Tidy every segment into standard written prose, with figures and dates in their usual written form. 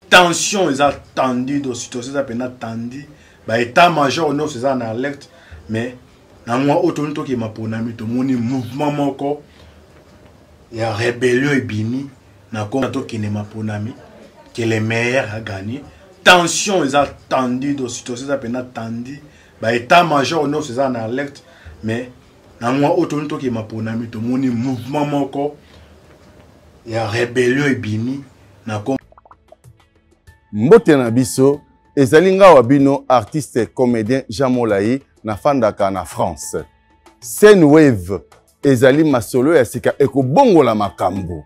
tension est attendue dans situation ça peut attendu ba état major non c'est en alerte mais na moi auto qui m'a ponami to moni mouvement moko ya rébellion et bini na ko to qui ne m'a ponami que les meilleurs a gagné tension est attendue dans situation ça peut attendu ba état major non c'est en alerte mais na moi auto qui m'a ponami to moni mouvement moko ya rébellion et bini na ko mbote na biso ezali nga wabino artiste comédien Jean Molayi na fandaka na France. Senwave ezali masolo ya sika ekobongola makambo.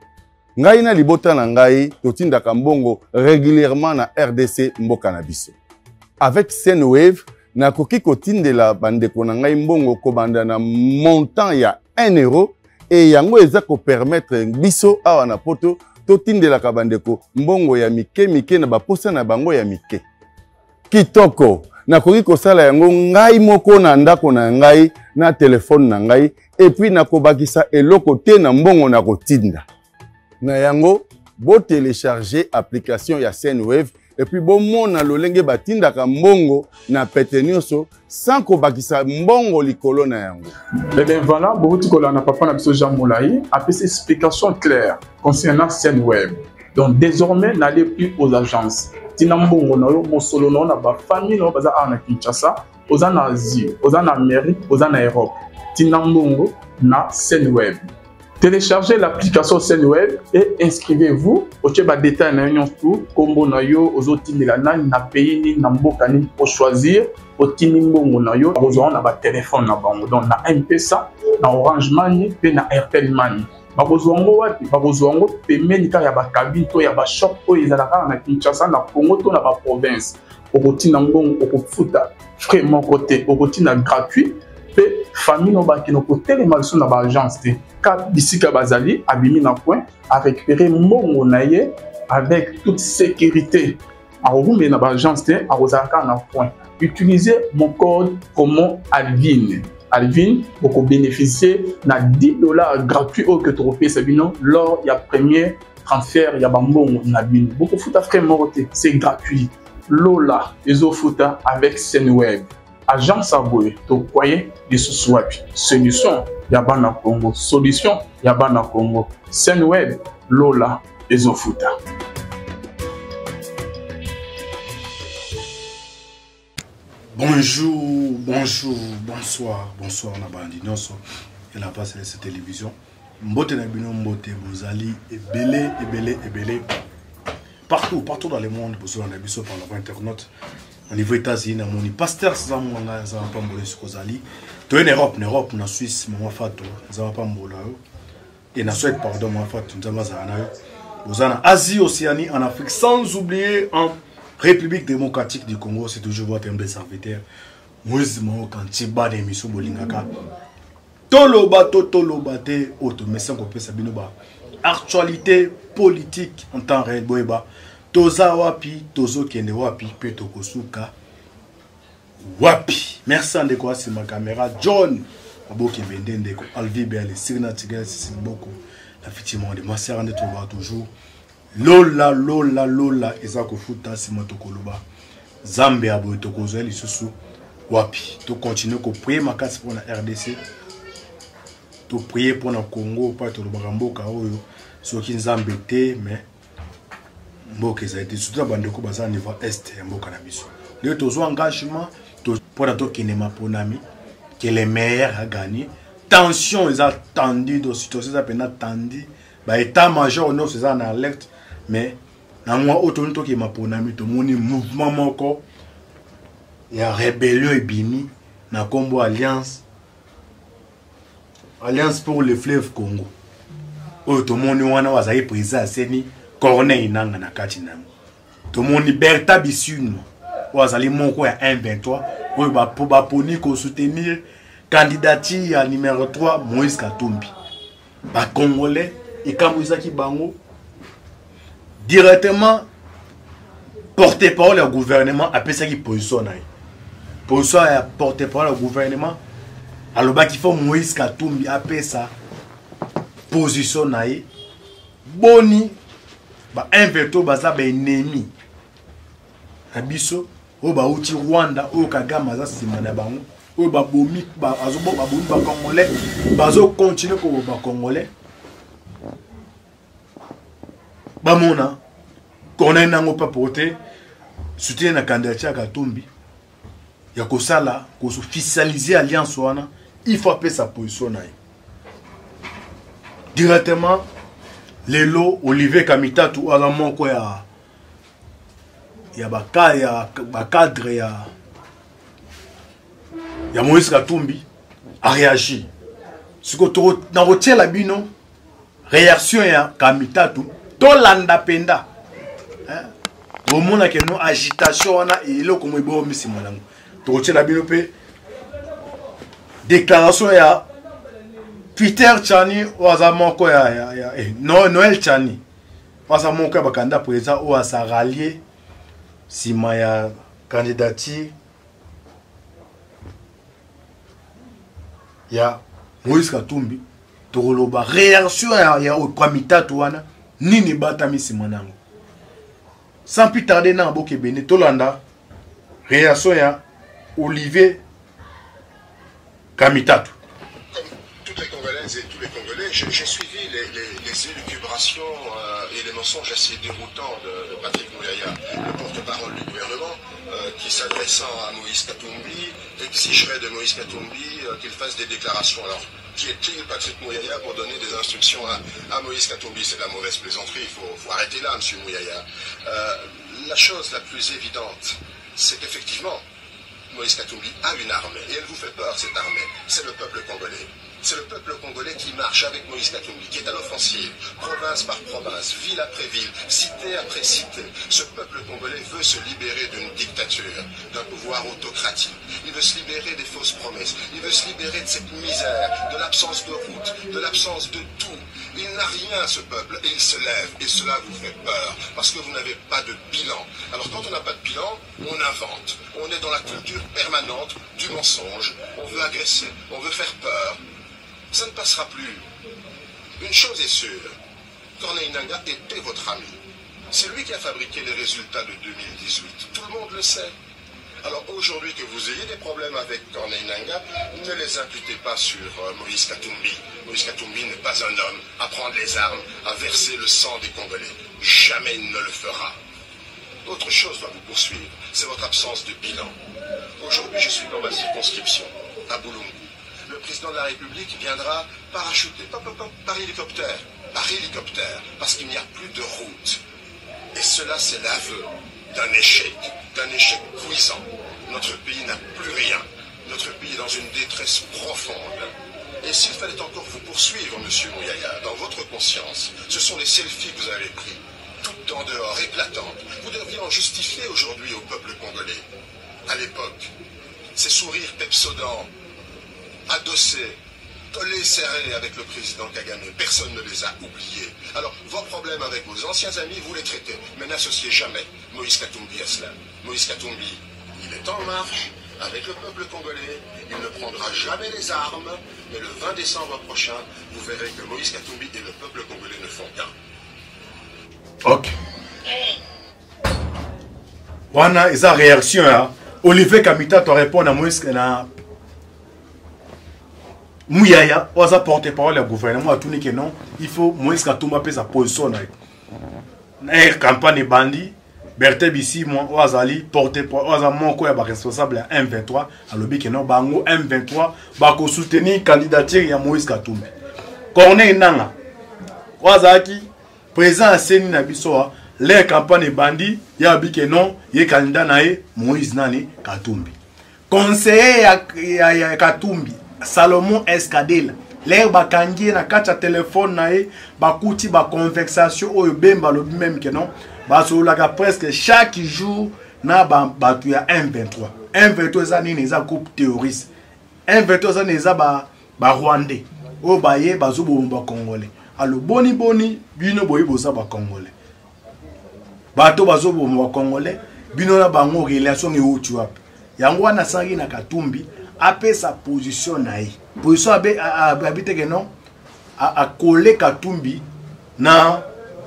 Ngai na libota na ngai totindaka mbongo régulièrement na RDC mboka na biso. Avec Senwave nakoki kotindela bandeko na ngai mbongo kobanda na montant ya 1 euro et yango eza ko permettre biso awa na poto totindelaka bandeko mbongo ya mike na baposa na bango ya mike. Kitoko nakoki kosala yango ngai moko na ndako na ngai na telefone na ngai et puis nakobakisa eloko te na mbongo na kotinda. Na yango bo télécharger application ya Senwave et puis bo mona lolenge batindaka mbongo na pete nyonso sans kobakisa mbongo likolo na yango. Eh bien voilà, beaucoup de na papa na biso Jean Molayi a fait explication claire concernant Senwave. Donc désormais n'allez plus aux agences. Tina mbongo na yo mosolo na ba famille na baza na Kinshasa, oza na Asie, oza na Amérique, oza na Europe. Tina mbongo na Senwave. Téléchargez l'application Senwave et inscrivez-vous au tcheba détail na union tout combo na yo ozotindela na pays ni na mboka ni pour choisir otini mbongo na yo ozona na ba téléphone na bango donc na M-Pesa na Orange Money pe na Airtel Money babozongo wapi babozongo pemeni ka ya ba cabine to ya ba shop to ezalaka na Kinshasa na Congo to na ba province okotina mbongo okofuta frais mon côté okotina gratuit pe famille no ba kino ko télémarché na ba agence te ka bisika bazali abimi na point à récupérer mbongo na ye avec toute sécurité à roumer na ba agence te à rozaka na point. Utilisez mon code promo Alvin. Alvin, vous bénéficier na $10 gratuits au que tu repayes Sabino lors il y a premier transfert il y a bambon na bin. Beaucoup fouta frère moroté, c'est gratuit. Lola, les fouta avec Senwave. Agence Aboye, tu croyez des sous-swapi. Solution, Yabana Congo. Solution, Yabana Congo. Senwave, Lola, les fouta. Bonjour, bonjour, bonsoir, bonsoir na bandi nyonso et la passe de cette télévision. Mbote na bino mbote bozali ebele. Partout dans le monde, vous avez vu par la internet. Au niveau États-Unis, na moni pasteur Zamanga za pambole skozali. To en Europe, na Suisse, mama fato, za pambola yo. Et na Suède pardon, mama fato, nzama za na yo. Vous en Asie, Océanie, en Afrique, sans oublier en République démocratique du Congo, c'est toujours votre humble serviteur. Moïse Mao Kantiba de Misso Bolingaka. Toloba te auto mais sans qu'on peut sabino ba. Actualité politique en temps réel boeba. Toza wapi, tozo kende wapi, pe tokosuka wapi. Merci de quoi c'est ma caméra John. Aboki Bendende ko Alvi Bele Sirna Tigel c'est beaucoup. Effectivement de ma sœur de trouver toujours. Lola ezako futa simoto koloba. Zambia boy tokozo lisusu wapi. To continuer ko prier makasi pour la RDC. To prier pour le Congo pas to lobaka mboka oyo soki nzambe te mais mboka ça a été surtout bandeko baza niveau est ya mboka na biso. Le tozo engagement to pour to kinema ponami que les meilleurs a gagné. Tension est attendue dans situation ça peut attendu. Ba état major non c'est en alerte mais na moi auto qui m'a ponami to moni mouvement moko ya rébellion et bini na combo alliance pour le fleuve Congo. Tout le monde wana wazali président seni Corneille nanga na kati nango. Tout le monde Berta Bissune wazali moko ya 123 oyo ba poni ko soutenir candidature ya numéro 3 Moïse Katumbi. Ba Congolais et kamuzaki bango directement porte-parole au gouvernement après ça qui position na. Position ya porte-parole au gouvernement. Alors bah qu'il faut Moïse Katumbi après ça position naïe boni ba un veto baza ba ennemi Abisso, au Bauti Rwanda, au Kagame, ça c'est Manabango, au Baboumi, Bazobo, Baboumi, Congolais, Bazo continue comme Congolais. Bamona, qu'on a un pas porté, soutien la candidature à Katumbi. Il y a que ça là, qu'on officialiser l'alliance, il faut appeler sa position. Directement, les lots, Olivier Kamita, tout à la main, quoi, il y a un cadre, il y a Moïse Katumbi, a réagi. Ce que tu as retenu la bino, réaction, il y a Kamita, tout. Tolanda penda au monde que non agitation na et là comme bon misi monango to tshela bino pe déclaration ya Peter Tchani waza moko ya Noël Tchani waza moko ya bakanda président ou asa rallier sima ya candidature ya Moïse Katumbi to loba réaction ya Kamita wana Nini batami simonango. Sans plus tarder dans Boke Bene Tolanda, réaction ya Olivier Kamitatu. Comme toutes les Congolaises et tous les Congolais, j'ai suivi les élucubrations et les mensonges assez déroutants de Patrick Mouyaya, le porte-parole du gouvernement, qui s'adressant à Moïse Katumbi, exigerait de Moïse Katumbi qu'il fasse des déclarations. Alors, qui est-il, Patrick Mouyaya, pour donner des instructions à Moïse Katumbi? C'est de la mauvaise plaisanterie, il faut arrêter là, M. Mouyaya. La chose la plus évidente, c'est qu'effectivement, Moïse Katumbi a une armée, et elle vous fait peur, cette armée. C'est le peuple congolais. C'est le peuple congolais qui marche avec Moïse Katumbi, qui est à l'offensive, province par province, ville après ville, cité après cité. Ce peuple congolais veut se libérer d'une dictature, d'un pouvoir autocratique. Il veut se libérer des fausses promesses. Il veut se libérer de cette misère, de l'absence de route, de l'absence de tout. Il n'a rien, ce peuple, et il se lève. Et cela vous fait peur, parce que vous n'avez pas de bilan. Alors quand on n'a pas de bilan, on invente. On est dans la culture permanente du mensonge. On veut agresser, on veut faire peur. Ça ne passera plus. Une chose est sûre, Corneille Nangaa était votre ami. C'est lui qui a fabriqué les résultats de 2018. Tout le monde le sait. Alors aujourd'hui que vous ayez des problèmes avec Corneille Nangaa, ne les imputez pas sur Moïse Katumbi. Moïse Katumbi n'est pas un homme à prendre les armes, à verser le sang des Congolais. Jamais il ne le fera. Autre chose va vous poursuivre, c'est votre absence de bilan. Aujourd'hui, je suis dans ma circonscription, à Boulungu. Le président de la République viendra parachuter, par hélicoptère, parce qu'il n'y a plus de route. Et cela, c'est l'aveu d'un échec cuisant. Notre pays n'a plus rien. Notre pays est dans une détresse profonde. Et s'il fallait encore vous poursuivre, M. Mouyaya, dans votre conscience, ce sont les selfies que vous avez pris, toutes en dehors, éclatantes. Vous devriez en justifier aujourd'hui au peuple congolais. À l'époque, ces sourires pepsodents, adossés, collés serrés avec le président Kagame, personne ne les a oubliés. Alors, vos problèmes avec vos anciens amis, vous les traitez, mais n'associez jamais Moïse Katumbi à cela. Moïse Katumbi, il est en marche avec le peuple congolais, il ne prendra jamais les armes, mais le 20 décembre prochain, vous verrez que Moïse Katumbi et le peuple congolais ne font qu'un. Ok. Wana, esa réaction, hein? Olivier Kamita te répond à Moïse Mouyaya, on a porté parole au gouvernement, à tout que non, il faut Moïse Katumbi appeler sa position. La campagne bandit, Berthe Bissi, moi, Oazali, porté parole, Oazamon, quoi, responsable à M23, à l'objet que non, Bango M23, Bako soutenir candidature à Moïse Katumbi. Corneille Nangaa, Oazaki, président à Seni Nabisoa, les campagnes bandit, il y a que non, il y a candidat Moïse Nani Katumbi. Conseiller à Katumbi. Salomon Escadel, l'air bakangi na kacha téléphone nae, bakuti ba conversation oyo bemba lo même que non, basolaga presque chaque jour na batu ya M23. M23 za nini za groupe terroriste. M23 za neza ba Rwandais. O baye bazubo ba Congolais. Alors boni bino boyi boza ba Congolais. Bato bazubo ba Congolais, bino na bango relation e otuap. Yango wana sangi na Katumbi après sa position naïe. Position habite que non à coller Katumbi na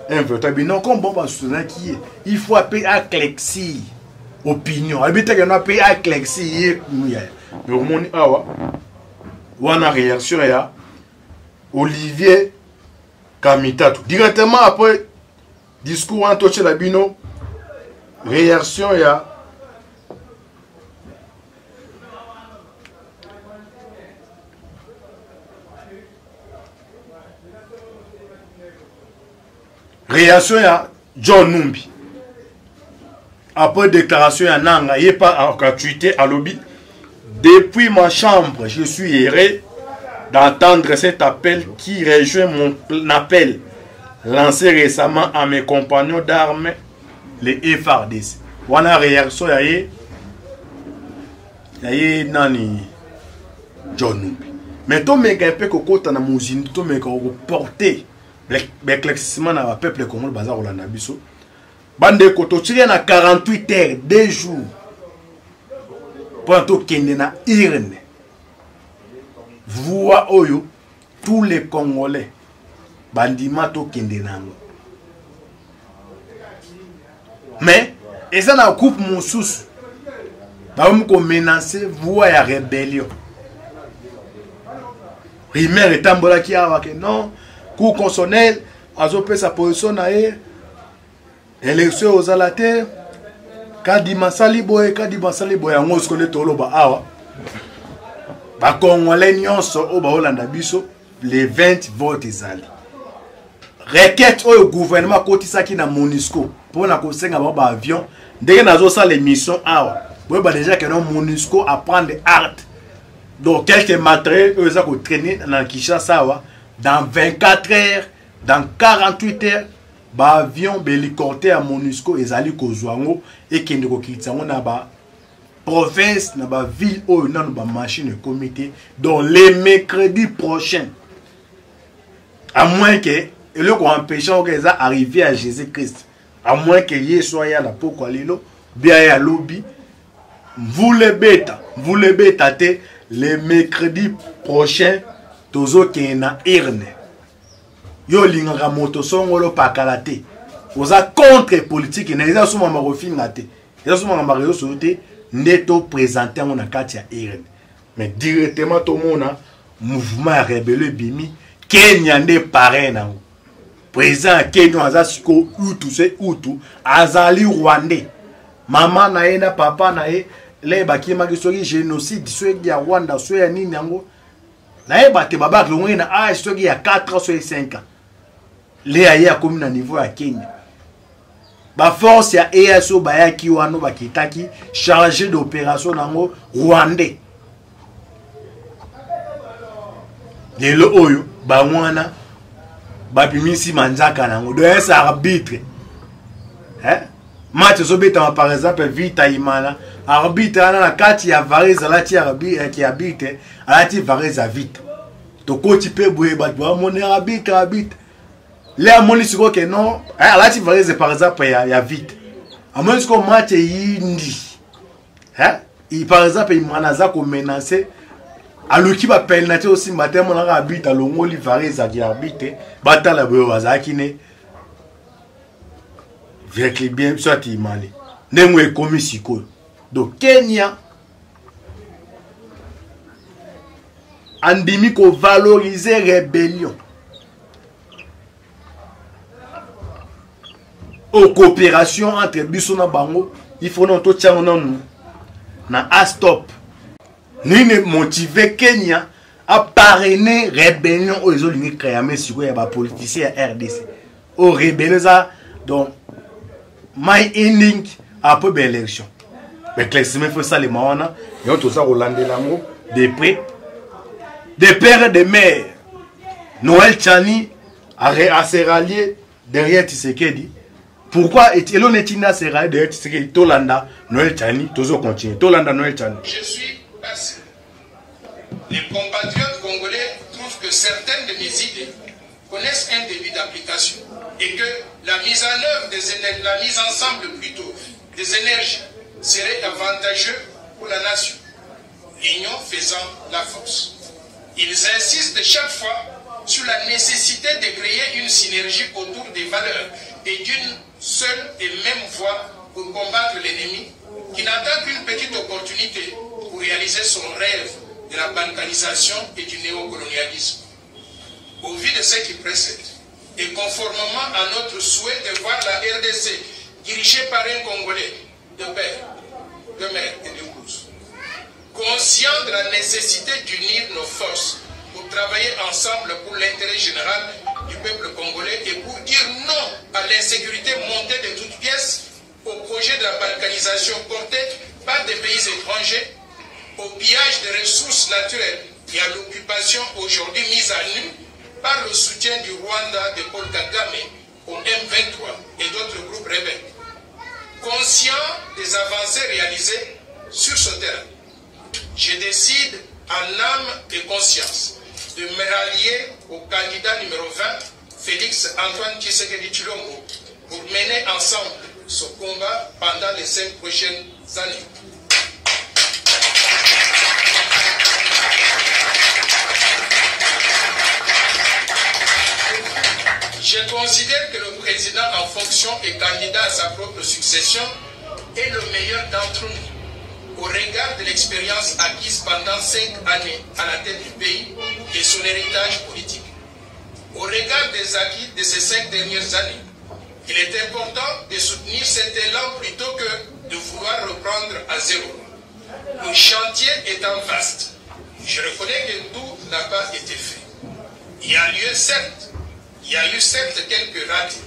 M23. Non comme bon soutenir qui il faut appeler à Clexi. opinion. Habite que nous pays à Clexi, mais au monde awa, wana réaction ya Olivier Kamitatu. Directement après discours Antoche Labino, réaction ya John Numbi. Après déclaration ya Nanga, il n'est pas à tweeter à lobby. Depuis ma chambre, je suis erré d'entendre cet appel qui rejoint mon appel lancé récemment à mes compagnons d'armes, les FARDC. Wana réaction ya nani John Numbi. Mais tout mec un peu kokota na muzini, tout mec porter l'éclaircissement na peuple comme le bazar Rolanda biso. Bande koto tire na 48 heures, 2 jours. Pour to kende na irne. Voix oyo tous les Congolais bandima to kende nango. Mais et ça na coupe mon sous. Ba ko menacer voix ya rébellion. Rimer etambola ki awa ke non, cour constitutionnel azope sa position na e élection aux alater kadi masali boye yango skole tolo ba awa ba Congolais nyonso o ba Holanda biso les 20 votes ezali requête au gouvernement kotisaki na MONUSCO pour na kosenga ba avion ndenge nazo sa les missions awa boye ba déjà que non MONUSCO à prendre acte. Donc, quelques matériels, eux, ont traîné dans Kinshasa, dans 24 heures, dans 48 heures, l'avion, l'hélicoptère à MONUSCO, ils allaient au Zouango et qu'ils ont quitté la province, dans la ville, où ils ont une machine de comité. Donc, les mercredis prochains, à moins que, le qu'on empêche qu'ils arrivent à Jésus-Christ, à moins qu'il y ait soit à la Pokwalilo, bien à lobby, vous les bêtes, les mercredis prochains, tozo kena irne. Yo lingara moto songolo pakalate. Oza contre politique, na eza suma marofina te. Eza suma mario sote neto présenter on a katia irne. Mais directement tout monde mouvement rebelle bimi Kenya ne parrain na. Président Kenya aza siko utu se utu azali rwandais. Maman na ena papa na e les baki magisori génocide soit ya Rwanda soit ya nini yango na bate baba klongo na a soit ya 4 soit 5 ans les aya comme na niveau ya Kenya ba force ya EASO ba ya ki wano bakitaki chargé d'opération nango rwandais lelo oyo ba mwana ba bimisi manzaka nango do esa arbitre match zobeta par exemple Vita Imana arbitre na kati ya Varese alati arbitre qui habite alati Varese à Vita to koti pe boye ba mon arbitre les amoni siko que non alati Varese par exemple ya Vita amoni siko match yindi il par exemple Imana za ko menacer aluki ba penalty aussi matin mon arbitre alongoli Varese qui arbitre batala boye wazaki ne avec bien soit imali nemwe komi siko donc Kenya andimi ko valoriser rébellion aux coopération entre biso na bango il faut non to tchanga non na a stop ni ne motiver Kenya à parrainer rébellion aux zolingi créer siko ya ba politicien RDC au rébellion ça donc my ending après l'élection. Mais clairement faut ça les mawana et on tout ça Hollande l'amour de près des pères et des mères. Noël Tchani a se rallier derrière Tshisekedi. Pourquoi est-il on se rallier derrière Tshisekedi Tolanda Noël Tchani toujours continue Tolanda Noël Tchani. Je suis passé. Les compatriotes congolais trouvent que certaines de mes idées connaissent un début d'application et que la mise en œuvre la mise ensemble plutôt des énergies serait avantageuse pour la nation, l'union faisant la force. Ils insistent chaque fois sur la nécessité de créer une synergie autour des valeurs et d'une seule et même voie pour combattre l'ennemi qui Il n'attend qu'une petite opportunité pour réaliser son rêve de la balkanisation et du néocolonialisme. Au vu de ce qui précède, et conformément à notre souhait de voir la RDC dirigée par un Congolais de père, de mère et d'épouse, conscient de la nécessité d'unir nos forces pour travailler ensemble pour l'intérêt général du peuple congolais et pour dire non à l'insécurité montée de toutes pièces, au projet de la balkanisation porté par des pays étrangers, au pillage des ressources naturelles et à l'occupation aujourd'hui mise à nu par le soutien du Rwanda, de Paul Kagame, au M23 et d'autres groupes rebelles. Conscient des avancées réalisées sur ce terrain, je décide en âme et conscience de me rallier au candidat numéro 20, Félix Antoine Tshisekedi Tshilombo, pour mener ensemble ce combat pendant les 5 prochaines années. Je considère que le président en fonction et candidat à sa propre succession est le meilleur d'entre nous, au regard de l'expérience acquise pendant 5 années à la tête du pays et son héritage politique. Au regard des acquis de ces 5 dernières années, il est important de soutenir cet élan plutôt que de vouloir reprendre à zéro. Le chantier étant vaste, je reconnais que tout n'a pas été fait. Il y a eu certes quelques ratés,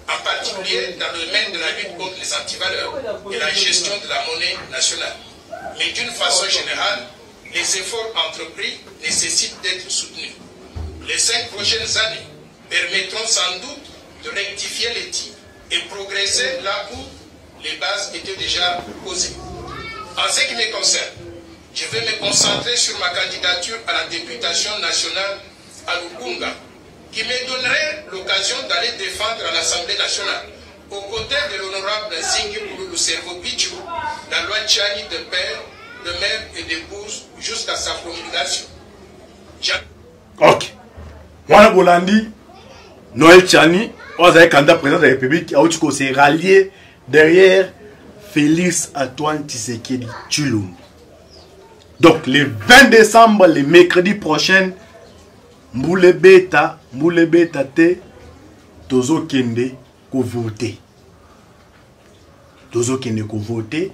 en particulier dans le domaine de la lutte contre les antivaleurs et la gestion de la monnaie nationale. Mais d'une façon générale, les efforts entrepris nécessitent d'être soutenus. Les 5 prochaines années permettront sans doute de rectifier les tirs et progresser là où les bases étaient déjà posées. En ce qui me concerne, je vais me concentrer sur ma candidature à la députation nationale à Lukunga, qui me donnerait l'occasion d'aller défendre à l'Assemblée nationale, aux côtés de l'honorable Zingi Boulou Servo Pichou, la loi Tchani de père, de mère et d'épouse jusqu'à sa promulgation. Ok. Moi, Bolandi, Noël Tchani, on a un candidat président de la République, qui s'est rallié derrière Félix Antoine Tshisekedi Tshilombo. Donc, le 20 décembre, le mercredi prochain, Mboule Beta te, Tozo Kende ko voter. Tozo Kende ko voter.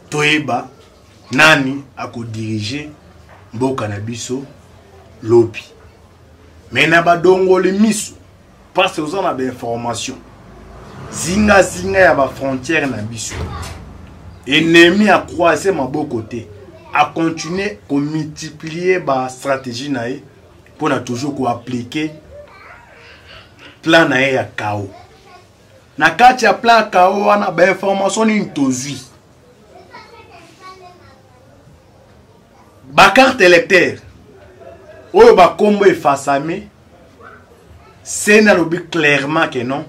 Toeba, nani ako diriger mboka na biso lobby. Mais na ba dongo le miso, parce que vous en avez information. Zinga ya ba frontière na biso. Ennemi a croisé ma beau côté. À continuer à multiplier la stratégie pour toujours appliquer plan ya KO. Na kati ya plan KO wana ba information ni tozui. Ba carte électeur oyo ba kombo efasame c'est na lobi clairement que non.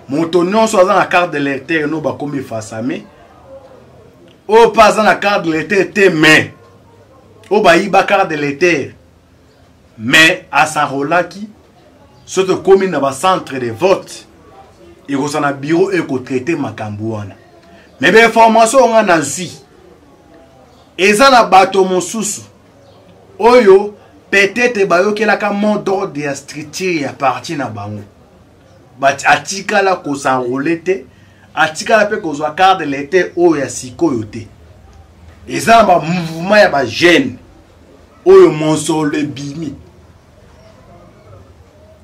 Moto non soit dans la carte d'électeur no ba kombo efasame. Au pas dans la carte de l'été, mais au bailli carte de l'été, mais à Sarolaki, ce que commune dans le centre de vote, il y a un bureau et qu'on traite Makambouana. Mais les informations on a vu, et ça na bateau mon sous, oyo peut-être bayo que la commande d'ordre de structure à partir na bango, bat atika la ko s'enroler. Atika la pe kozwa carte de l'été oyo ya sikoyo te. Eza ba mouvement ya ba jeune oyo monsolo bimi.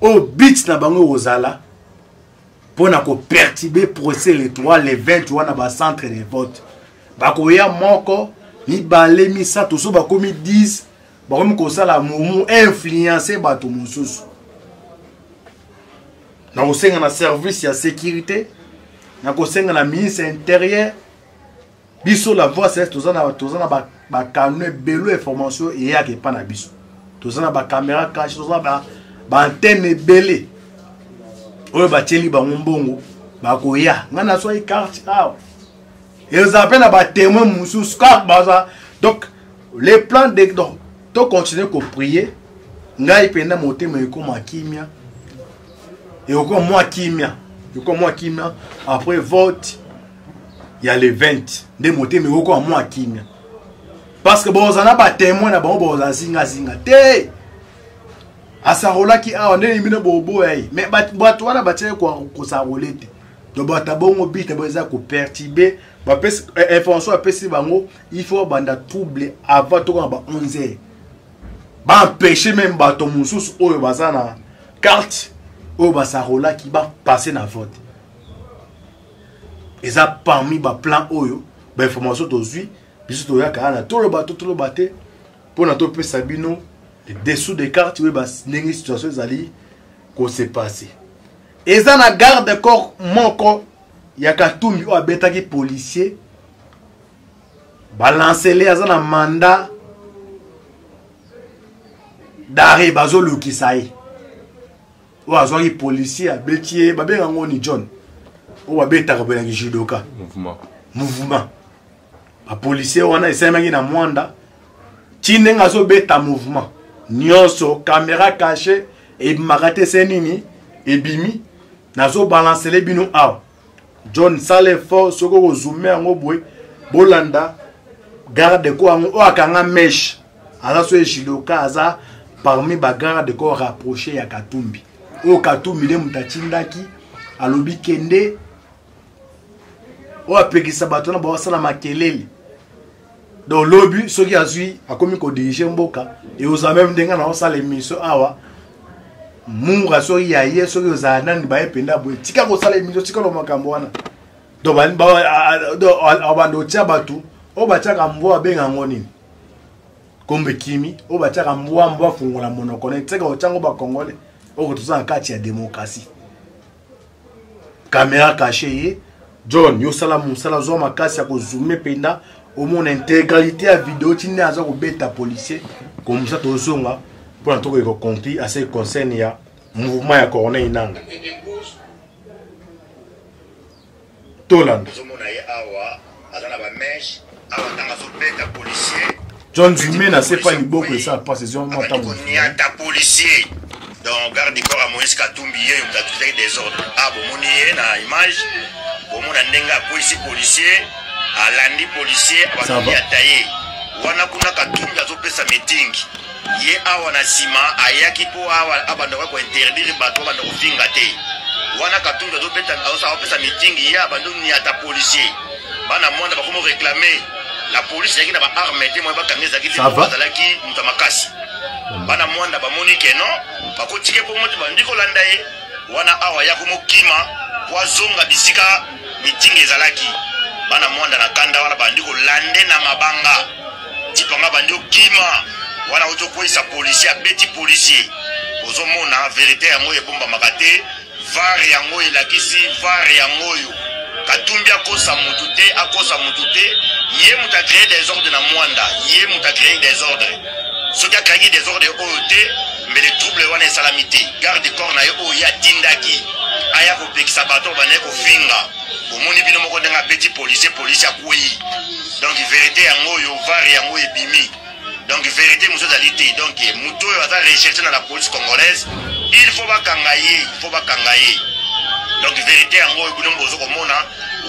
O bit na bango ozala pona ko perturber procès le 3 le 23 na ba centre de vote. Ba ko ya moko ni balé mi sa to so ba komi 10 ba komi ko sala mumu influencer ba to mosusu. Na osenga na service ya sécurité. Na kosenga na ministre intérieur biso la voix c'est tozana ba canon belo information et ya ke pa na biso tozana ba caméra cache tozana ba antenne belé oyo ba teli ba mbongo ba koya ngana so carte ah ils appellent na ba témoin mususu ka baza. Donc les plans de donc to continuer ko prier ngai penda motema ekoma kimia et encore moi kimia. Comme moi qui après vote il y a les 20 des motés mais oko moi kimia parce que bon ça ba témoin na bon zinga te asarola ki a on est mina bobo mais bato wana batie ko sa rolete to bata bongo bite boza ko perturber ba pesi information a pesi bango il faut banda trouble avant to ba 11h ba empêcher même bato mususu oyo bazana carte oyo basarola ki ba passer na vote et ça parmi ba plan oyo ba information to zui biso to ya kana to le baté pour na to pesa bino les dessous des cartes oui bas nengi situation zali ko s'est passé et ça na garde corps moko ya Katumbi o abeta ki policier balancer les azana mandat d'arrêt bazo le kisai o azo ki policier abetier babenga ngoni John o abeta ka bena ki judoka mouvement ba policier wana esemaki na mwanda tinenga zo beta mouvement nyonso caméra cachée et marate senini et bimi nazo balancer les bino aw John sale fort soko ko zoomer ngo boy bolanda garde ko o akanga mesh ala so ejiloka aza parmi ba garde ko rapproché ya Katumbi o Katumbi le mutachindaki alobi kende o apekisa bato na ba sala makelele donc l'obus ce qui a suivi a commis qu'on dirige mboka et aux même denga na osala émission awa munga so ya ye so ki ozana ni ba ependa boy tika ko sala émission tika lo makambo wana do ba abando tia batu o ba tia kambo abenga ngoni kombe kimi o ba tia kambo fungola monoko na tika o chango ba congolais o ko tuzana kati ya démocratie caméra cachée John yo sala musala zo makasi ya ko zoomer penda au moins intégralité à vidéo tine aza ko beta policier comme ça to zonga pour en tout cas compris assez concerne ya mouvement ya Corneille Nangaa Toland John Zumé n'a pas ni beaucoup que ça passe sur mon temps policier donc garde du corps à Moïse Katumbi yé on a tout des ordres ah bon moni na image bon mon ndenga policier alandi policier abandi ataye wana kuna Katumbi azopesa meeting ye awa na sima ayaki po awa abanda ko interdire bato banda ko finga te wana Katumbi azopesa meeting ye abando ni ata policier bana mwanda bakomo réclamer la police yaki na ba arme te mo ba kangeza ki te bazalaki mutamakasi bana mwanda bamoni ke no bakotike po moto bandiko landa ye wana awa yakomo kima kwa zonga bisika meeting ezalaki bana mwanda na kanda wana bandiko lande na mabanga tipanga bandiko kima wana oto koisa policier abeti policier ozo mona vérité yango ebomba makate var yango elakisi var yango yo Katumbi akosa mutute ye muta créer des ordres na mwanda ye muta créer des ordres ce qui a créé des ordres OET mais les troubles wana salamité garde corps na yo ya tindaki aya ko pekisa bato baneko finga omoni bino moko ndenga petit policier akui donc vérité yango yo var yango ebimi donc vérité muso zalité donc muto yo aza recherché na la police congolaise il faut bakangaye donc vérité yango bino bozo komona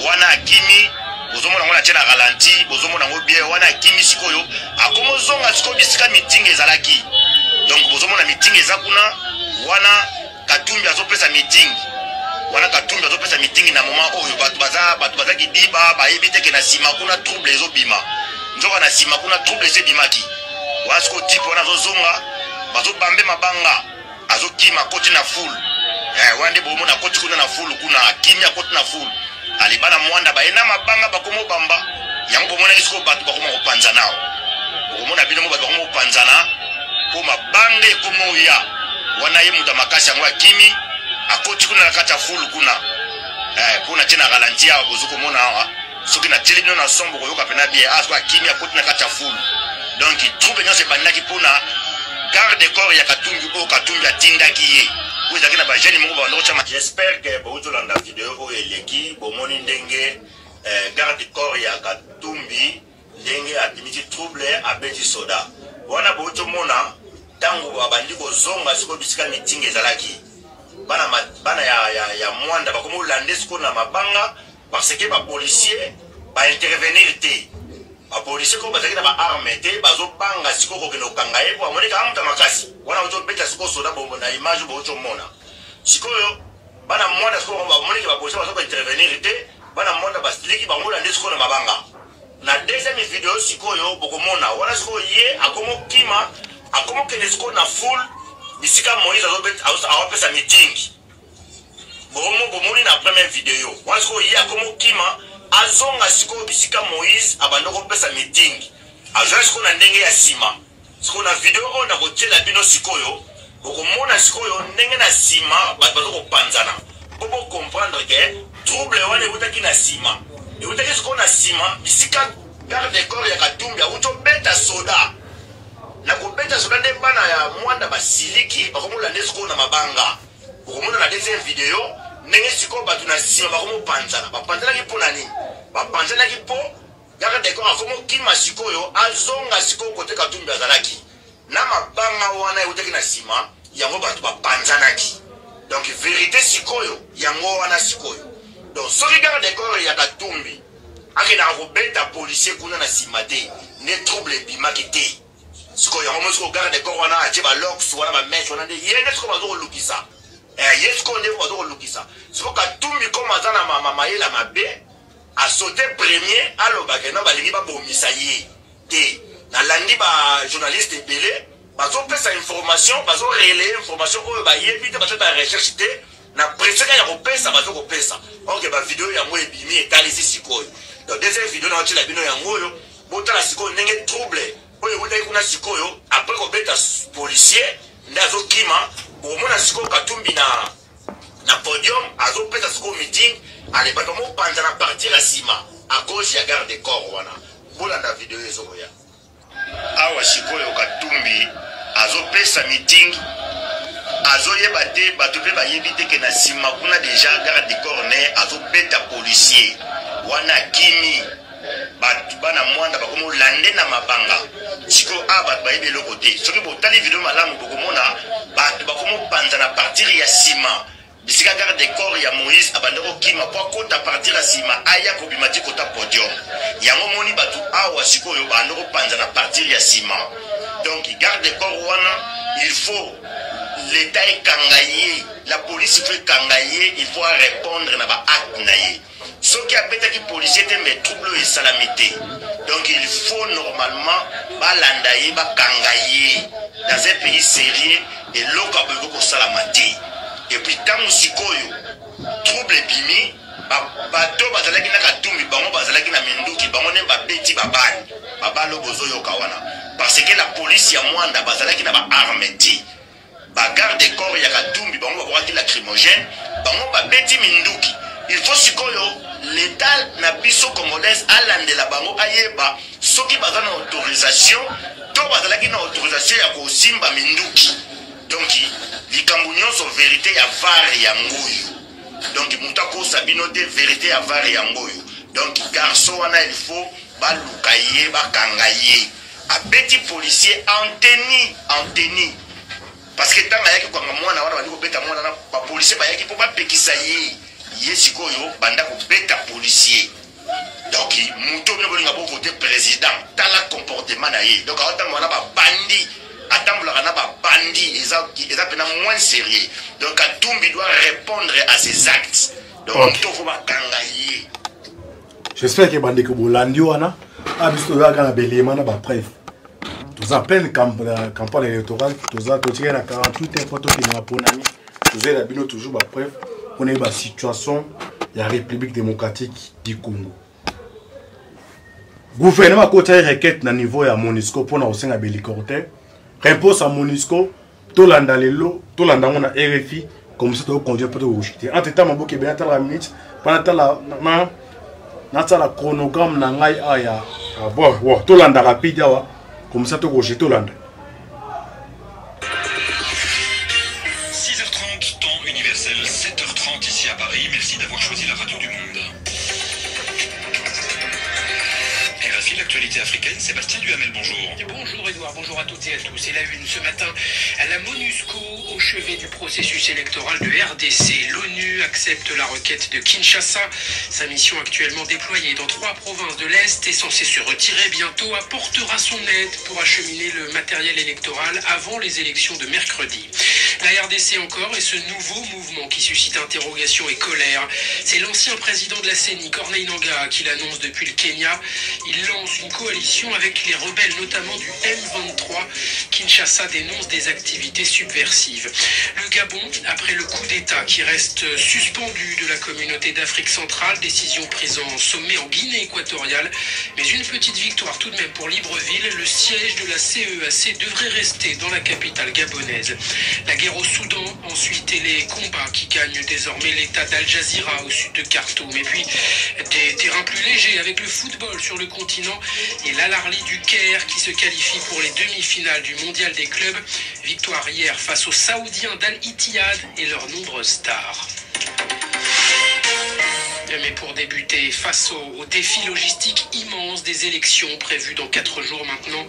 wana akimi bozo mona ngona tena ralenti bozo mona ngo bien wana akimi sikoyo akomo zonga siko bisika meeting ezalaki donc bozo mona meeting ezakuna wana Katumbi azopesa meeting na moment oyo bato baza kidiba bayebite ke na sima kuna trouble ezobima nzoka na sima kuna trouble ezebimaki wasko tipo wana zozonga bazobambe mabanga azokima koti na full wande bomo na koti kuna na full kuna kimia koti na full alibana mwanda baena mabanga bakomo bamba yango bomona isko bato bakomo kopanza nao bomona bino mo bato bakomo kopanzana po mabanga ekomo ya wana ye muta makasi yango akimi akoti kuna na kata full kuna kuna tena ralentir bozuko mona awa soki na télé na sombo koyoka pena bien asko akimi akoti na kata full donc trouble nyose bandaki pona garde corps ya Katumbi atindaki ye vous avez na jeune mo ba chama j'espère que bozo landa vidéo o eleki bomoni ndenge garde corps ya Katumbi ndenge atimiti trouble abeti soda wana bozo mona tango babandi ko zonga siko bisika meeting ezalaki bana ya mwanda bakomo lande siko na mabanga parce que ba policier intervenir te bapolisie ko bazalaki na baarme te bazobanga siko kokende kokanga ye po amoni kaka mutu makasi wana ozobeta siko soda na image boozomona sikoyo bana mwanda siko bamoniki bapolisie bazoko intervenir te bana mwanda basiliki bangola nde siko na mabanga na deuxième vidéo sikoyo bokomona wana sikoyo ye akomokima akomokende siko na full bisika Moïse awapesa meeting bomoni na première vidéo wana sikoyo ye akomokima azonga sikoyo bisika Moïse abanda kopesa meeting azwa sikoyo na ndenge ya sima sikoyo na video oyo na kotiela bino sikoyo bokomona sikoyo ndenge na sima bato bazokopanzana po bocomprendre ke trouble wana eutaki na sima eutaki sikoyo na sima bisika garde corps ya Katumbi auti obeta soda na kobeta soda nde bana ya mwanda basiliki bakomona nde sikoyo na mabanga bokomona na deuxième video ndenge sikoyo bato na sima bakomopanzana bapanzanaki mpo na nini bapanzanaki mpo garde corps akomokima sikoyo azonga sikoyo kote Katumbi azalaki na mabanga wana eutaki na sima yango bato bapanzanaki donc vérité sikoyo yango wana sikoyo donc soki garde corps ya Katumbi akendaka kobeta policier kuna na sima te ne trouble ebimaki te sikoyo yango mo sikoyo garde corps wana atie balox wana bameshe wana nde ye nde sikoyo bazokolukisa ye sikoyo nde bazokolukisa sikoyo Katumbi koma aza na mayela mabe asaute premier alobake no balingi babomisa ye te nalandi bajournaliste ebele bazopesa information bazorelaye information oyo bayebi te bazota recherche te na preseka ya kopesa bazokopesa ok bavideo yango ebimi etalisi sikoyo donc deuxième vidéo na otiela bino yango oyo botala sikoyo ndenge trouble oyo eutaki kuna sikoyo apres kobeta policier nde azokima bomona sikoyo Katumbi na podium azopesa sikoyo meeting alebato mopanza na partir ya nsima à gauche ya garde corps wana bolanda video ezokoya awa sikoyo Katumbi azopesa meeting azoyeba te bato mpe bayebi te ke na nsima kuna deja garde corps ne azobeta policier wana kimi bato bana mwanda bakomolande na mabanga sikoyo awa bato bayebi eloko te soki botali video malamu bokomona bato bakomopanza na partir ya nsima bisika garde corps ya Moïse abanda kokima po akota partir ya nsima aya kobima ti kota podium yango moni bato awa sikoyo banda kopanza na partir ya nsima donc garde corps wana il faut l'état ekanga ye la police il faut ekanga ye il faut répondre na baacte na ye soki abetaki policier te mais trouble esalami te donc il faut normalement balanda ye bakanga ye dans un pays sérieux eloko aboyeko kosalama te et puis ntango sikoyo trouble ebimi bato bazalaki na Katumbi bango bazalaki na minduki bango nde babeti babalo bozoyoka wana parce que la police ya mwanda bazalaki na baarme te bagarde corps ya Katumbi bango babwaki lacrymogène bango babeti minduki il faut sikoyo l'état na biso congolaise alandela bango ayeba soki baza na autorisation to bazalaki na autorisation ya kosimba minduki donc likambo nyonso vérité ya vare ya ngoyo donc mutu akosa bino te vérité ya vare ya ngoyo donc garçon wana il faut baluka ye bakanga ye abeti policier en tenue parce que ntango ayaki kwanga mwana wana bandi kobeta mwana na bapolisier bayaki mpo bapekisa ye sikoyo banda kobeta policier donc mutu bino bolinga bovote président tala comportement na ye donc aotango wana babandi atambolaka na babandi eza pena moins sérieux donc Katumbi doit répondre à ses actes donc mutu ofo bakanga ye j'espère que bandeko bolandi wana abiso toyaka na belema na bapreuve toza pleine campagne électorale toza totikali na 48 heures po tokendaka mponani tozela bino toujours bapreuve mpona yeba situation ya République démocratique du Congo. Gouvernement akota requête na niveau ya MONUSCO mpona kosenga bélicoptère réponse à MONUSCO tolanda lelo tolanda ngo na RFI comme ça tokonduire mpo tokoshite entre temps maboke ebena tala la minute mpona tala natala chronogramme na ngai aya bon tolanda rapide awa comme ça tokoshite tolanda 6h30 temps universel, 7h30 ici à Paris. Merci d'avoir choisi la radio du monde. RFI, l'actualité. l'actualité africaine. Sébastien Duhamel, bonjour. Bonjour Edouard, bonjour à toutes et à tous. Et la une ce matin à la MONUSCO, au chevet du processus électoral de RDC. L'ONU accepte la requête de Kinshasa. Sa mission actuellement déployée dans 3 provinces de l'Est est censée se retirer bientôt, apportera son aide pour acheminer le matériel électoral avant les élections de mercredi. La RDC encore et ce nouveau mouvement qui suscite interrogation et colère. C'est l'ancien président de la CENI, Corneille Nangaa, qui l'annonce depuis le Kenya. Il lance une coalition avec les rebelles, notamment du M23. Kinshasa dénonce des activités subversives. Le Gabon, après le coup d'État qui reste suspendu de la communauté d'Afrique centrale, décision prise en sommet en Guinée équatoriale, mais une petite victoire tout de même pour Libreville. Le siège de la CEAC devrait rester dans la capitale gabonaise. La guerre au Soudan, ensuite, et les combats qui gagnent désormais l'état d'Al Jazeera au sud de Khartoum. Et puis des terrains plus légers avec le football sur le continent et l'Al-Ahly du Caire qui se qualifie pour les demi-finales du mondial des clubs. Victoire hier face aux Saoudiens d'Al-Ittihad et leurs nombreuses stars. Mais pour débuter, face au défi logistique immense des élections prévues dans 4 jours maintenant,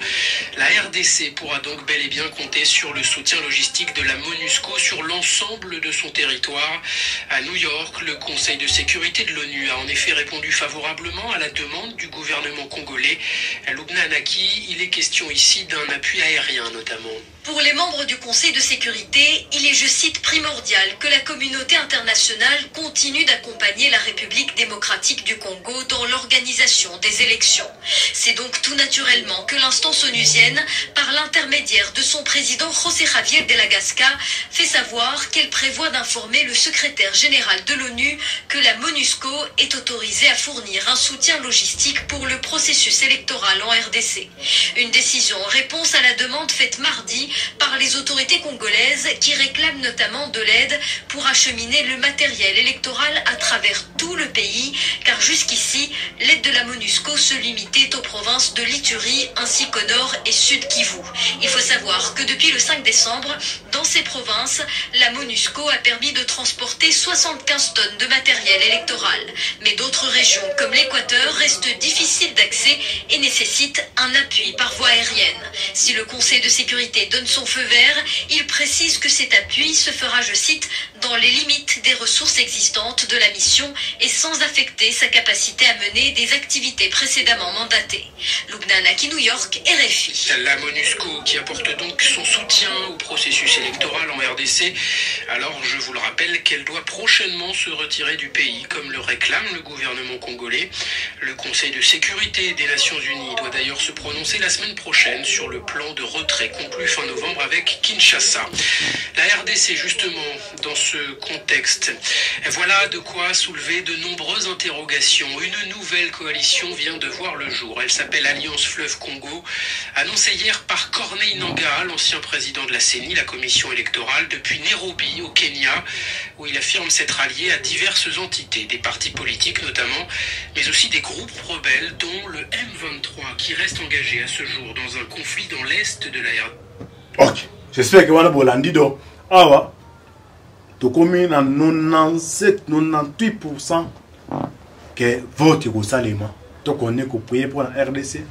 la RDC pourra donc bel et bien compter sur le soutien logistique de la MONUSCO sur l'ensemble de son territoire. À New York, le Conseil de sécurité de l'ONU a en effet répondu favorablement à la demande du gouvernement congolais. À Lubna Anaki, il est question ici d'un appui aérien notamment. Pour les membres du Conseil de sécurité, il est, je cite, primordial que la communauté internationale continue d'accompagner la République démocratique du Congo dans l'organisation des élections. C'est donc tout naturellement que l'instance onusienne, par l'intermédiaire de son président José Javier de la Gasca, fait savoir qu'elle prévoit d'informer le secrétaire général de l'ONU que la MONUSCO est autorisée à fournir un soutien logistique pour le processus électoral en RDC. Une décision en réponse à la demande faite mardi par les autorités congolaises qui réclament notamment de l'aide pour acheminer le matériel électoral à travers tout le pays, car jusqu'ici, l'aide de la MONUSCO se limitait aux provinces de l'Ituri ainsi qu'au nord et sud Kivu. Il faut savoir que depuis le 5 décembre, dans ces provinces, la MONUSCO a permis de transporter 75 tonnes de matériel électoral. Mais d'autres régions, comme l'Équateur, restent difficiles d'accès et nécessitent un appui par voie aérienne. Si le Conseil de sécurité donne son feu vert, il précise que cet appui se fera, je cite, dans les limites des ressources existantes de la mission et sans affecter sa capacité à mener des activités précédemment mandatées. Lubna Anaki, New York, RFI. La MONUSCO qui apporte donc son soutien au processus électoral en RDC. Alors, je vous le rappelle qu'elle doit prochainement se retirer du pays, comme le réclame le gouvernement congolais. Le Conseil de sécurité des Nations Unies doit d'ailleurs se prononcer la semaine prochaine sur le plan de retrait conclu fin novembre avec Kinshasa. La RDC, justement, dans ce contexte, voilà de quoi soulever de nombreuses interrogations. Une nouvelle coalition vient de voir le jour. Elle s'appelle Alliance Fleuve Congo, annoncée hier par Corneille Nangaa, l'ancien président de la CENI, la commission électorale, depuis Nairobi, au Kenya, où il affirme s'être allié à diverses entités, des partis politiques notamment, mais aussi des groupes rebelles, dont le M23, qui reste engagé à ce jour dans un conflit dans l'est de la RDC. Ok, j'espère que voilà Bolandi do. Ah ouais. Tu commune à 97-98% que vote au Salema. Tu connais que pour la RDC.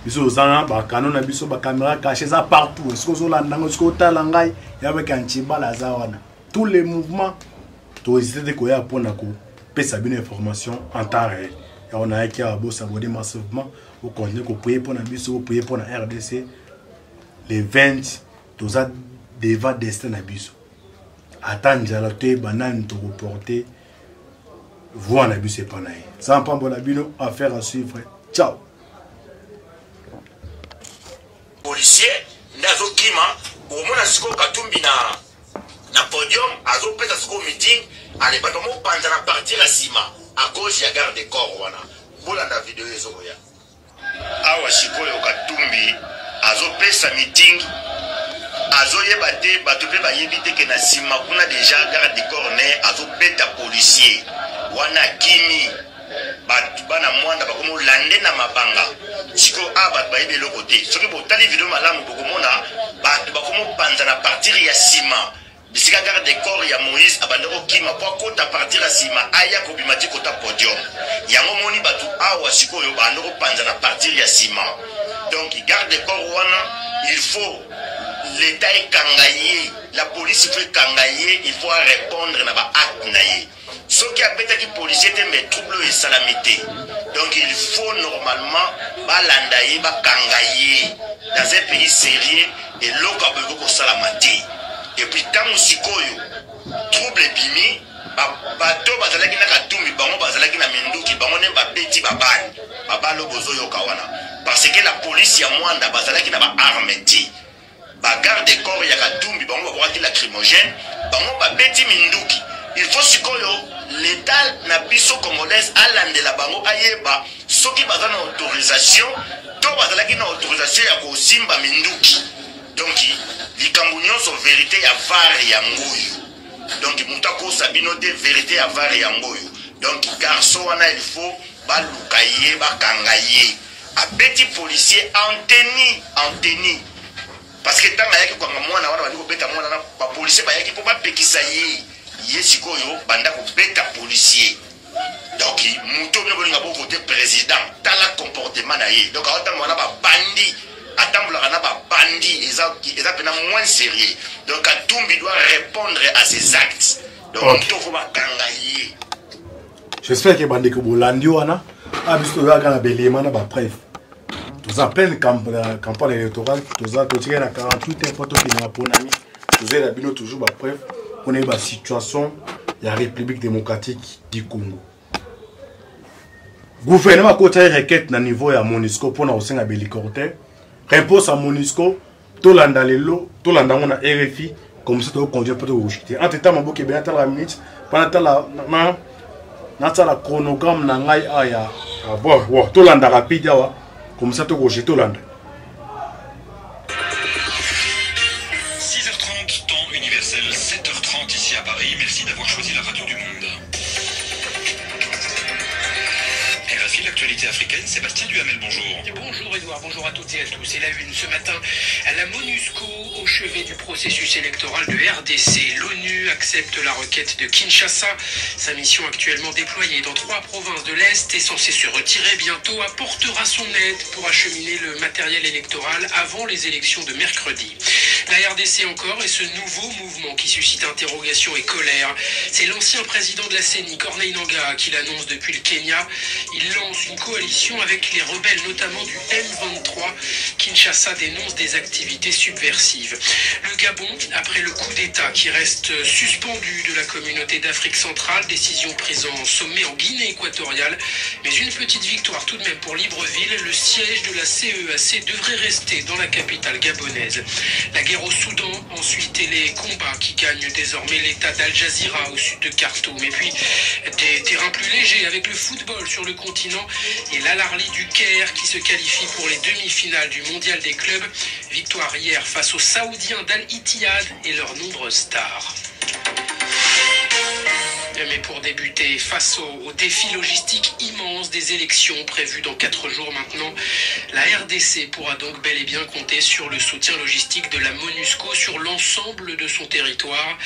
Biso zana ba canon biso ba caméra cachée ça partout. Est-ce que la ndango est-ce que talangai y avec un chiba la zawana. Tous les mouvements tu hésité de quoi pour na ko pesa bien information en temps réel. Et on a qui a beau s'abonner massivement au connais que pour na biso pour la RDC. Les 20 tous a devant destin à biso. Attendre la te banane te reporter. Voir la bus et pas naï. Ça en prend bon abino affaire à suivre. Ciao. Policier nazo kima au mona siko katumbi na podium azo pesa siko meeting ale bato mo panza na partir à sima à gauche ya garde des corps wana bola na vidéo ezo ya awa sikoyo katumbi azo pesa meeting azo yebate bato pe ba yebite ke na sima kuna déjà garde des corps ne azo beta policier wana kimi bana mwanda bakomo lande na mabanga siko aba bayibe lokote soki botali video malamu bokomona bato bakomo panza na partir ya sima bisika garde de corps ya Moïse abandako kima po kota partir à sima aya ko bimati kota podium yango moni batu awa sikoyo bandako panza na partir ya sima. Donc garde de corps wana il faut l'état est kangaye, la police fait kangaye, il faut répondre na ba acte naye. Ce qui a peut-être que policier était mais trouble et salamité. Donc il faut normalement balandaye ba kangaye dans un pays sérieux et l'oka bego salamati. Et puis tant sikoyo trouble bimi bato bazalaki na katumbi bango bazalaki na minduki bango ne ba beti babani babalo bozo yoka wana parce que la police ya mwanda bazalaki na ba armeti. Bagarde de corps ya katumbi bango bakwaki lacrymogène bango babeti minduki. Il faut sikoyo l'état na biso congolaise alandela bango ayeba soki baza na autorisation to bazalaki na autorisation ya kosimba minduki. Donc likambo nyonso vérité ya vare ya ngoyo. Donc mutako sabino de vérité ya vare ya ngoyo. Donc garçon wana il faut balukaye bakangaye abeti policier en tenue. Parce que tant ayaki kwa mwana wana bali ko beta mwana na ba policier ba yaki po ba pekisa ye sikoyo banda ko beta policier. Donc muto bino bolinga bo voter président tala comportement na ye. Donc autant mwana ba bandi attendre na ba bandi eza pena moins sérieux. Donc Katumbi doit répondre à ses actes. Donc to ko ba kangaye. J'espère que bandi ko bolandi wana abisto ya kana belema na ba preuve. Nous en pleine campagne électorale, nous avons tiré la 48 heures pour tout le monde. Nous avons toujours la preuve qu'on est dans la situation de la République démocratique du Congo. Le gouvernement a côté requête na niveau ya MONUSCO pour na osenga hélicoptère. Réponse à MONUSCO, tout l'anda lelo, tout l'anda on a RFI comme ça to conduire pour te rejeter. En temps maboke bien ta la minute, pendant la chronogramme na ngai aya. Bon, tout l'anda rapide ya. Comme ça, tu rejettes tout l'ande. 6h30, temps universel, 7h30 ici à Paris. Merci d'avoir choisi la radio du monde. RFI, l'actualité africaine, Sébastien Duhamel, bonjour. Bonjour Edouard, bonjour à toutes et à tous. Et la une ce matin, à la MONUSCO, au chevet du processus électoral de RDC. L'ONU accepte la requête de Kinshasa. Sa mission actuellement déployée dans 3 provinces de l'Est et censée se retirer bientôt apportera son aide pour acheminer le matériel électoral avant les élections de mercredi. La RDC encore et ce nouveau mouvement qui suscite interrogation et colère. C'est l'ancien président de la CENI, Corneille Nangaa, qui l'annonce depuis le Kenya. Il lance une coalition avec les rebelles, notamment du M23. Kinshasa dénonce des activités subversives. Le Gabon, après le coup d'État qui reste suspendu de la communauté d'Afrique centrale, décision prise en sommet en Guinée équatoriale, mais une petite victoire tout de même pour Libreville. Le siège de la CEAC devrait rester dans la capitale gabonaise. La guerre au Soudan, ensuite, et les combats qui gagnent désormais l'état d'Al Jazeera au sud de Khartoum. Et puis des terrains plus légers avec le football sur le continent et l'Al-Ahly du Caire qui se qualifie pour les demi-finales du mondial des clubs. Victoire hier face aux Saoudiens d'Al-Ittihad et leurs nombreuses stars. Mais pour débuter, face au défi logistique immense des élections prévues dans 4 jours maintenant, la RDC pourra donc bel et bien compter sur le soutien logistique de la MONUSCO sur l'ensemble de son territoire.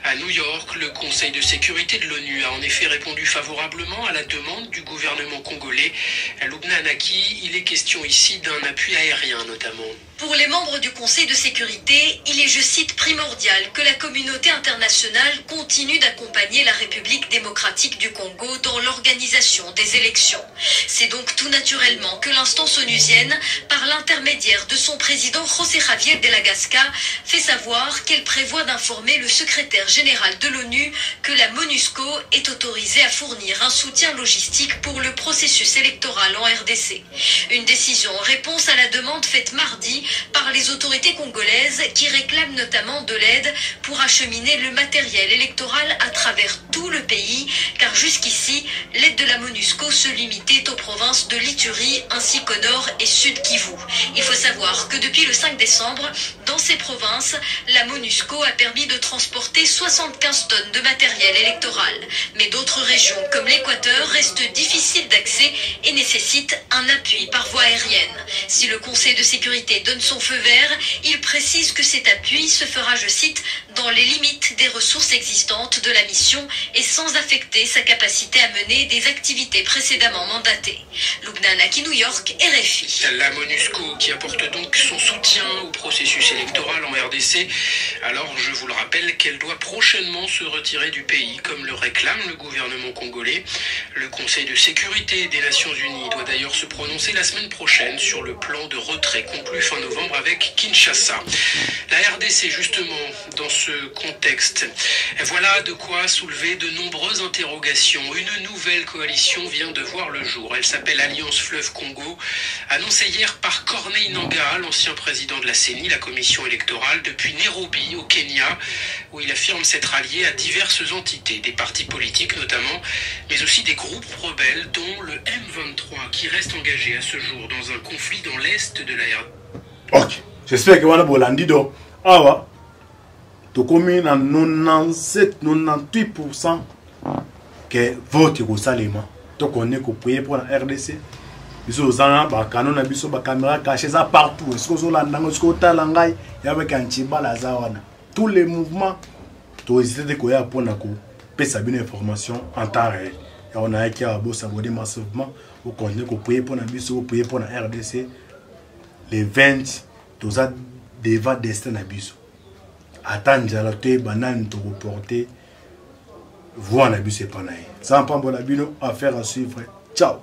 À New York, le Conseil de sécurité de l'ONU a en effet répondu favorablement à la demande du gouvernement congolais. À Lubna Anaki, il est question ici d'un appui aérien notamment. Pour les membres du Conseil de sécurité, il est, je cite, primordial que la communauté internationale continue d'accompagner la République démocratique du Congo dans l'organisation des élections. C'est donc tout naturellement que l'instance onusienne, par l'intermédiaire de son président José Javier de la Gasca, fait savoir qu'elle prévoit d'informer le secrétaire général de l'ONU que la MONUSCO est autorisée à fournir un soutien logistique pour le processus électoral en RDC. Une décision en réponse à la demande faite mardi par les autorités congolaises qui réclament notamment de l'aide pour acheminer le matériel électoral à travers tout le pays, car jusqu'ici, l'aide de la MONUSCO se limitait aux provinces de l'Ituri ainsi qu'au nord et sud Kivu. Il faut savoir que depuis le 5 décembre, dans ces provinces, la MONUSCO a permis de transporter 75 tonnes de matériel électoral. Mais d'autres régions, comme l'Équateur, restent difficiles d'accès et nécessitent un appui par voie aérienne. Si le Conseil de sécurité donne donne son feu vert. Il précise que cet appui se fera, je cite, dans les limites des ressources existantes de la mission et sans affecter sa capacité à mener des activités précédemment mandatées. Lubna Naki, New York, RFI. La MONUSCO qui apporte donc son soutien au processus électoral en RDC. Alors, je vous le rappelle, qu'elle doit prochainement se retirer du pays, comme le réclame le gouvernement congolais. Le Conseil de sécurité des Nations Unies doit d'ailleurs se prononcer la semaine prochaine sur le plan de retrait conclu fin novembre avec Kinshasa. La RDC, justement, dans ce contexte, voilà de quoi soulever de nombreuses interrogations. Une nouvelle coalition vient de voir le jour. Elle s'appelle Alliance Fleuve Congo, annoncée hier par Corneille Nangaa, l'ancien président de la CENI, la commission électorale, depuis Nairobi, au Kenya, où il affirme s'être allié à diverses entités, des partis politiques notamment, mais aussi des groupes rebelles, dont le M23, qui reste engagé à ce jour dans un conflit dans l'est de la RDC. Ok, j'espère que voilà Bolandido. Ah ouais. Tu commis dans 97-98% que vote au Salema. Tu connais que payer pour la RDC. Ils ont un canon à biso, ba caméra cachée ça partout. Est-ce que vous l'avez dans ce côté langay, il y avait un chiba la zawana. Tous les mouvements, tu hésites de quoi pour na ko. Pesa bien information en temps réel. Et on a qui a beau s'abonner massivement. Vous connaissez que payer pour la biso, vous payer pour la RDC. Les 20, tout ça devant destin à biso. Attendre à la tête, banane, te reporter. Vous en abusez pas. Ça en prend bon abino, affaire à suivre. Ciao.